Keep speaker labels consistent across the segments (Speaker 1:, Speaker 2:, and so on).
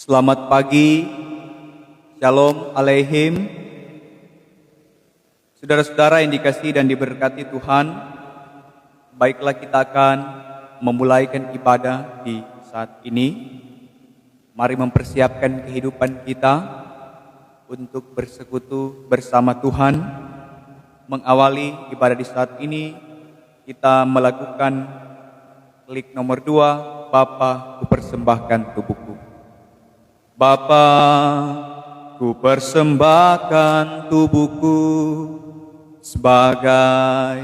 Speaker 1: Selamat pagi, Shalom Aleihim. Saudara-saudara yang dikasihi dan diberkati Tuhan, baiklah kita akan memulaikan ibadah di saat ini. Mari mempersiapkan kehidupan kita untuk bersekutu bersama Tuhan. Mengawali ibadah di saat ini, kita melakukan klik nomor 2, Bapa, kupersembahkan tubuhku. Bapa, ku persembahkan tubuhku sebagai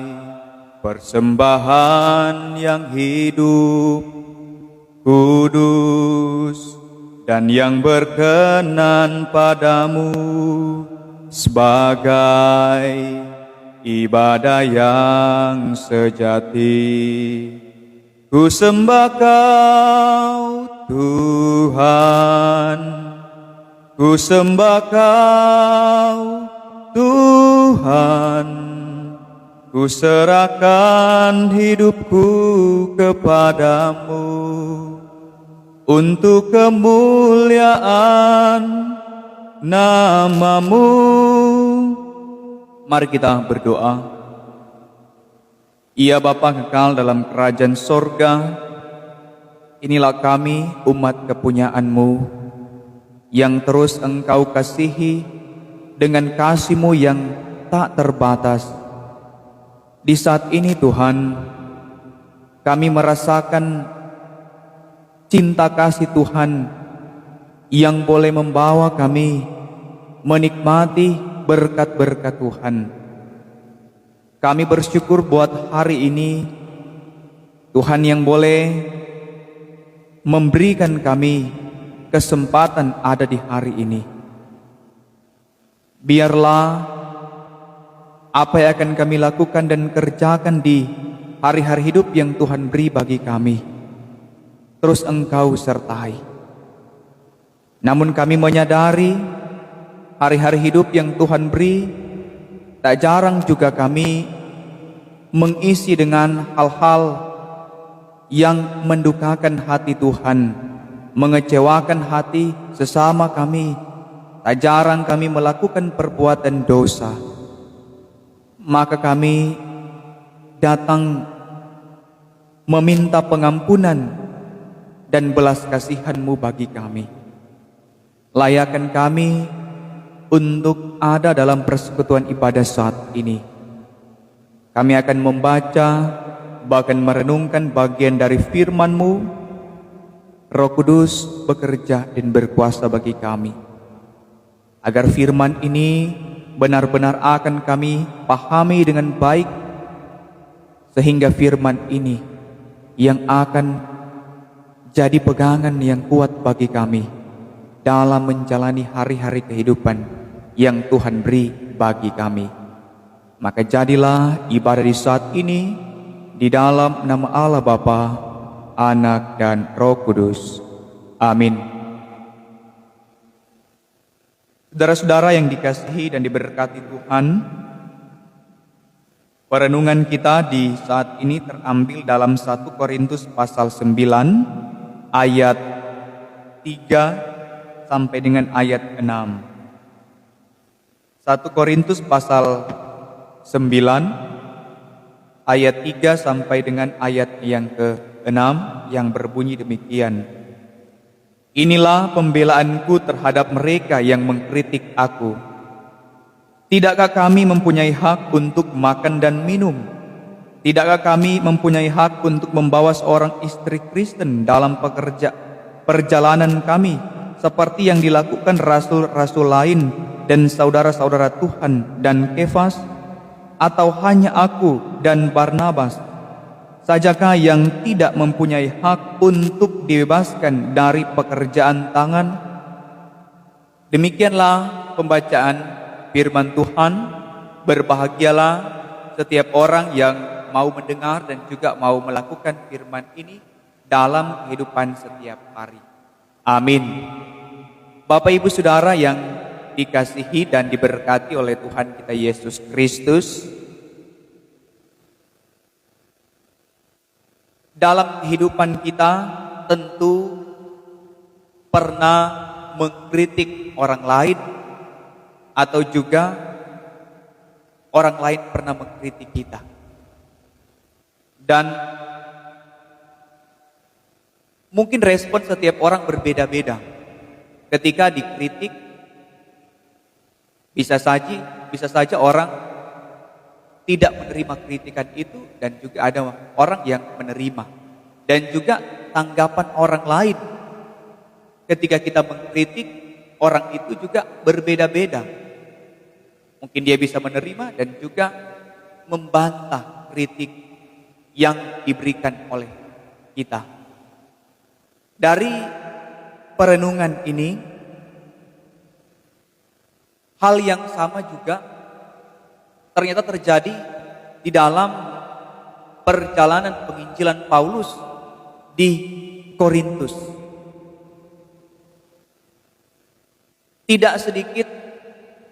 Speaker 1: persembahan yang hidup, kudus, dan yang berkenan padamu sebagai ibadah yang sejati. Ku sembah Kau Tuhan, ku sembah Kau Tuhan, ku serahkan hidupku kepadamu untuk kemuliaan nama-Mu. Mari kita berdoa. Ya Bapa kekal dalam kerajaan sorga, inilah kami umat kepunyaan-Mu yang terus Engkau kasihi dengan kasih-Mu yang tak terbatas. Di saat ini Tuhan, kami merasakan cinta kasih Tuhan yang boleh membawa kami menikmati berkat-berkat Tuhan. Kami bersyukur buat hari ini, Tuhan yang boleh memberikan kami kesempatan ada di hari ini. Biarlah apa yang akan kami lakukan dan kerjakan di hari-hari hidup yang Tuhan beri bagi kami, terus Engkau sertai. Namun kami menyadari hari-hari hidup yang Tuhan beri, tak jarang juga kami mengisi dengan hal-hal yang mendukakan hati Tuhan, mengecewakan hati sesama kami. Tak jarang kami melakukan perbuatan dosa. Maka kami datang meminta pengampunan dan belas kasihan-Mu bagi kami. Layakkan kami untuk ada dalam persekutuan ibadah saat ini. Kami akan membaca, bahkan merenungkan bagian dari firman-Mu. Roh Kudus bekerja dan berkuasa bagi kami, agar firman ini benar-benar akan kami pahami dengan baik, sehingga firman ini yang akan jadi pegangan yang kuat bagi kami dalam menjalani hari-hari kehidupan yang Tuhan beri bagi kami. Maka jadilah ibadah di saat ini di dalam nama Allah Bapa, Anak, dan Roh Kudus. Amin. Saudara-saudara yang dikasihi dan diberkati Tuhan, perenungan kita di saat ini terambil dalam 1 Korintus pasal 9 ayat 3 sampai dengan ayat 6. 1 Korintus pasal 9 ayat 3 sampai dengan ayat yang ke-6 yang berbunyi demikian. Inilah pembelaanku terhadap mereka yang mengkritik aku. Tidakkah kami mempunyai hak untuk makan dan minum? Tidakkah kami mempunyai hak untuk membawa seorang istri Kristen dalam perjalanan kami, seperti yang dilakukan rasul-rasul lain dan saudara-saudara Tuhan dan Kefas? Atau hanya aku dan Barnabas sajakah yang tidak mempunyai hak untuk dibebaskan dari pekerjaan tangan? Demikianlah pembacaan firman Tuhan. Berbahagialah setiap orang yang mau mendengar dan juga mau melakukan firman ini dalam kehidupan setiap hari. Amin. Bapak Ibu Saudara yang dikasihi dan diberkati oleh Tuhan kita Yesus Kristus, dalam kehidupan kita tentu pernah mengkritik orang lain, atau juga orang lain pernah mengkritik kita. Dan mungkin respon setiap orang berbeda-beda. Ketika dikritik, bisa saja orang tidak menerima kritikan itu, dan juga ada orang yang menerima. Dan juga tanggapan orang lain ketika kita mengkritik orang itu juga berbeda-beda. Mungkin dia bisa menerima dan juga membantah kritik yang diberikan oleh kita. Dari perenungan ini, hal yang sama juga ternyata terjadi di dalam perjalanan penginjilan Paulus di Korintus. Tidak sedikit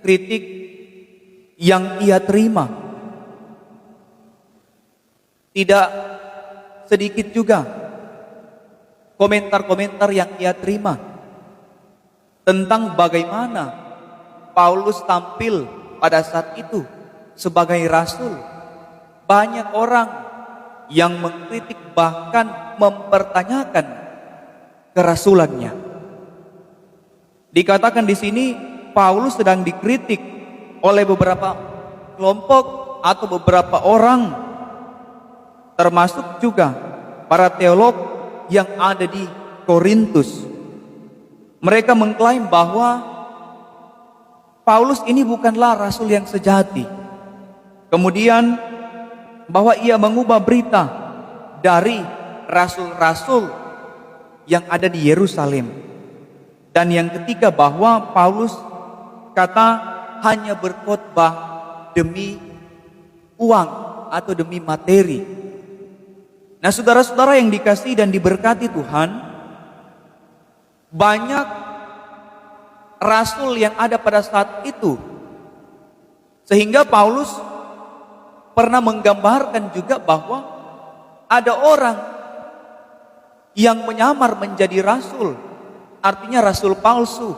Speaker 1: kritik yang ia terima. Tidak sedikit juga komentar-komentar yang ia terima tentang bagaimana Paulus tampil pada saat itu sebagai rasul. Banyak orang yang mengkritik, bahkan mempertanyakan kerasulannya. Dikatakan di sini Paulus sedang dikritik oleh beberapa kelompok atau beberapa orang, termasuk juga para teolog yang ada di Korintus. Mereka mengklaim bahwa Paulus ini bukanlah rasul yang sejati. Kemudian bahwa ia mengubah berita dari rasul-rasul yang ada di Yerusalem. Dan yang ketiga, bahwa Paulus kata hanya berkhotbah demi uang atau demi materi. Nah, saudara-saudara yang dikasihi dan diberkati Tuhan, banyak rasul yang ada pada saat itu, sehingga Paulus pernah menggambarkan juga bahwa ada orang yang menyamar menjadi rasul, artinya rasul palsu,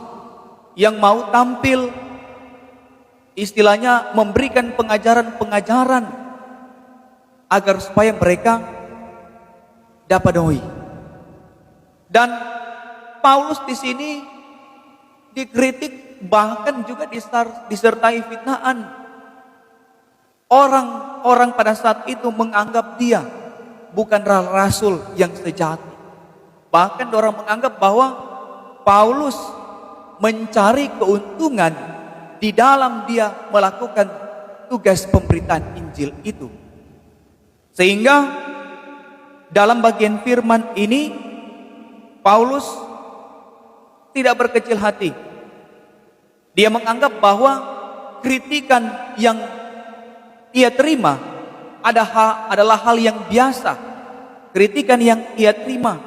Speaker 1: yang mau tampil istilahnya memberikan pengajaran-pengajaran agar supaya mereka dapat doi. Dan Paulus di sini dikritik, bahkan juga disertai fitnahan. Orang-orang pada saat itu menganggap dia bukanlah rasul yang sejati. Bahkan orang menganggap bahwa Paulus mencari keuntungan di dalam dia melakukan tugas pemberitaan Injil itu. Sehingga dalam bagian firman ini Paulus tidak berkecil hati. Dia menganggap bahwa kritikan yang ia terima adalah hal yang biasa. Kritikan yang ia terima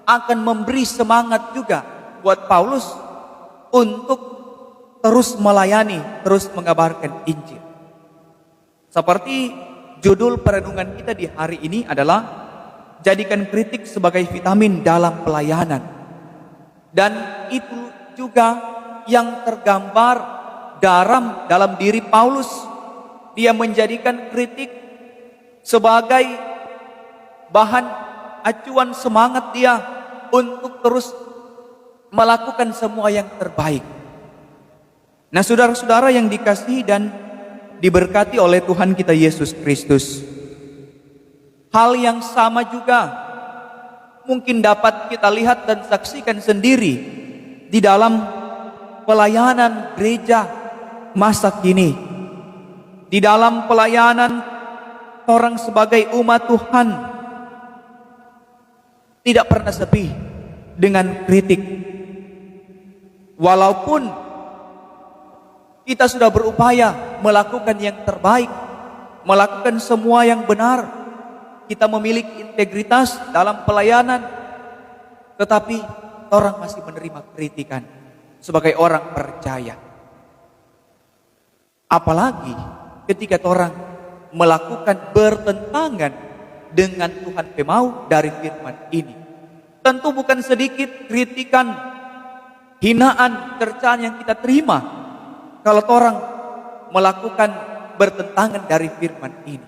Speaker 1: akan memberi semangat juga buat Paulus untuk terus melayani, terus mengabarkan Injil. Seperti judul perenungan kita di hari ini adalah jadikan kritik sebagai vitamin dalam pelayanan. Dan itu juga yang tergambar dalam diri Paulus. Dia menjadikan kritik sebagai bahan acuan semangat dia untuk terus melakukan semua yang terbaik. Nah, saudara-saudara yang dikasihi dan diberkati oleh Tuhan kita Yesus Kristus, hal yang sama juga mungkin dapat kita lihat dan saksikan sendiri di dalam pelayanan gereja masa kini. Di dalam pelayanan orang sebagai umat Tuhan tidak pernah sepi dengan kritik. Walaupun kita sudah berupaya melakukan yang terbaik, melakukan semua yang benar, kita memiliki integritas dalam pelayanan, tetapi orang masih menerima kritikan sebagai orang percaya. Apalagi ketika orang melakukan bertentangan dengan Tuhan pemau dari firman ini. Tentu bukan sedikit kritikan hinaan, cercaan yang kita terima kalau orang melakukan bertentangan dari firman ini.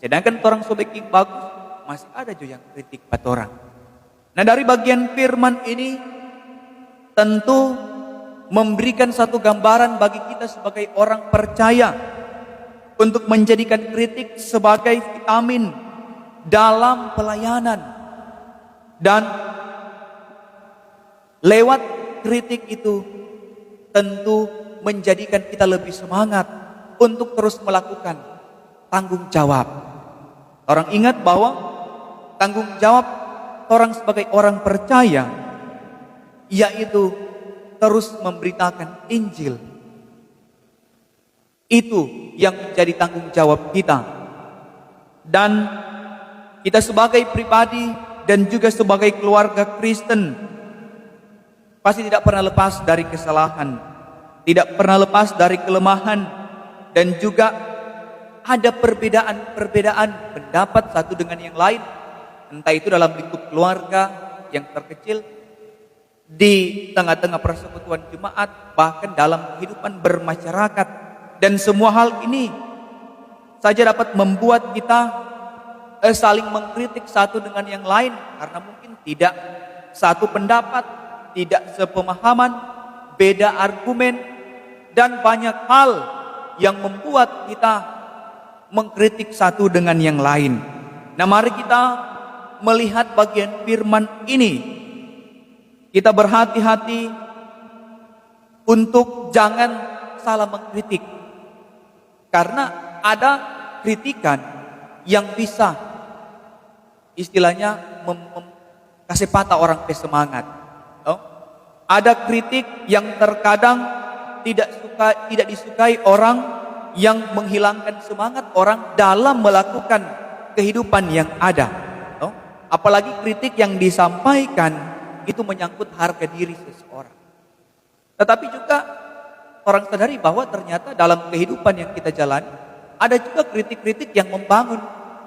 Speaker 1: Sedangkan orang sobeking bagus, masih ada juga yang kritik pada orang. Nah, dari bagian firman ini tentu memberikan satu gambaran bagi kita sebagai orang percaya untuk menjadikan kritik sebagai vitamin dalam pelayanan. Dan lewat kritik itu tentu menjadikan kita lebih semangat untuk terus melakukan tanggung jawab. Orang ingat bahwa tanggung jawab orang sebagai orang percaya yaitu terus memberitakan Injil. Itu yang menjadi tanggung jawab kita. Dan kita sebagai pribadi dan juga sebagai keluarga Kristen pasti tidak pernah lepas dari kesalahan, tidak pernah lepas dari kelemahan, dan juga ada perbedaan pendapat satu dengan yang lain, entah itu dalam lingkup keluarga yang terkecil, di tengah-tengah persekutuan jemaat, bahkan dalam kehidupan bermasyarakat. Dan semua hal ini saja dapat membuat kita saling mengkritik satu dengan yang lain, karena mungkin tidak satu pendapat, tidak sepemahaman, beda argumen, dan banyak hal yang membuat kita mengkritik satu dengan yang lain. Nah, mari kita melihat bagian firman ini. Kita berhati-hati untuk jangan salah mengkritik. Karena ada kritikan yang bisa istilahnya kasih patah orang ke semangat. Ada kritik yang terkadang tidak disukai orang, yang menghilangkan semangat orang dalam melakukan kehidupan yang ada. Apalagi kritik yang disampaikan itu menyangkut harga diri seseorang. Tetapi juga orang sadari bahwa ternyata dalam kehidupan yang kita jalani ada juga kritik-kritik yang membangun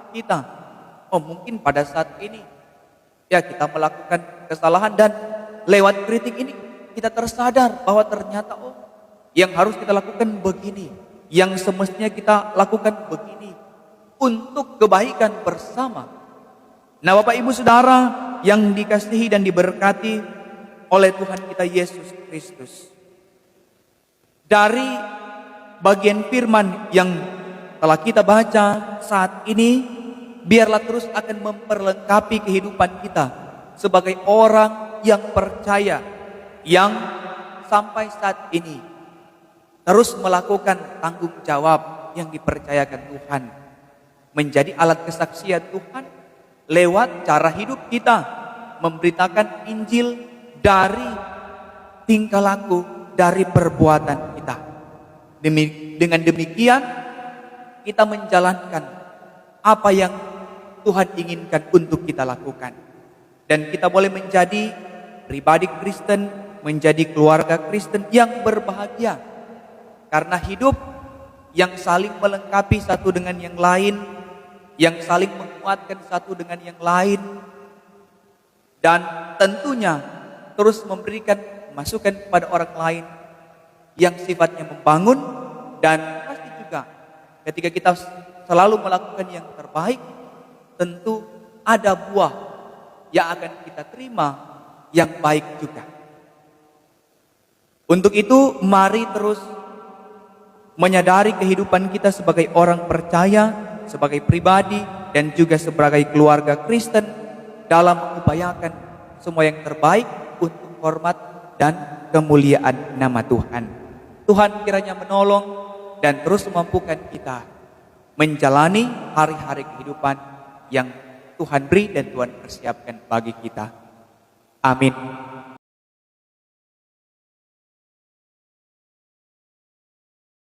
Speaker 1: kita. Mungkin pada saat ini ya kita melakukan kesalahan, dan lewat kritik ini kita tersadar bahwa ternyata yang harus kita lakukan begini, yang semestinya kita lakukan begini untuk kebaikan bersama. Nah, Bapak Ibu Saudara yang dikasihi dan diberkati oleh Tuhan kita Yesus Kristus, dari bagian firman yang telah kita baca saat ini, biarlah terus akan memperlengkapi kehidupan kita sebagai orang yang percaya, yang sampai saat ini terus melakukan tanggung jawab yang dipercayakan Tuhan, menjadi alat kesaksian Tuhan lewat cara hidup kita, memberitakan Injil dari tingkah laku, dari perbuatan kita. Dengan demikian kita menjalankan apa yang Tuhan inginkan untuk kita lakukan, dan kita boleh menjadi pribadi Kristen, menjadi keluarga Kristen yang berbahagia, karena hidup yang saling melengkapi satu dengan yang lain, yang saling menguatkan satu dengan yang lain, dan tentunya terus memberikan masukan kepada orang lain yang sifatnya membangun. Dan pasti juga ketika kita selalu melakukan yang terbaik, tentu ada buah yang akan kita terima yang baik juga. Untuk itu mari terus menyadari kehidupan kita sebagai orang percaya, sebagai pribadi, dan juga sebagai keluarga Kristen dalam mengupayakan semua yang terbaik untuk hormat dan kemuliaan nama Tuhan. Tuhan kiranya menolong dan terus memampukan kita menjalani hari-hari kehidupan yang Tuhan beri dan Tuhan persiapkan bagi kita. Amin.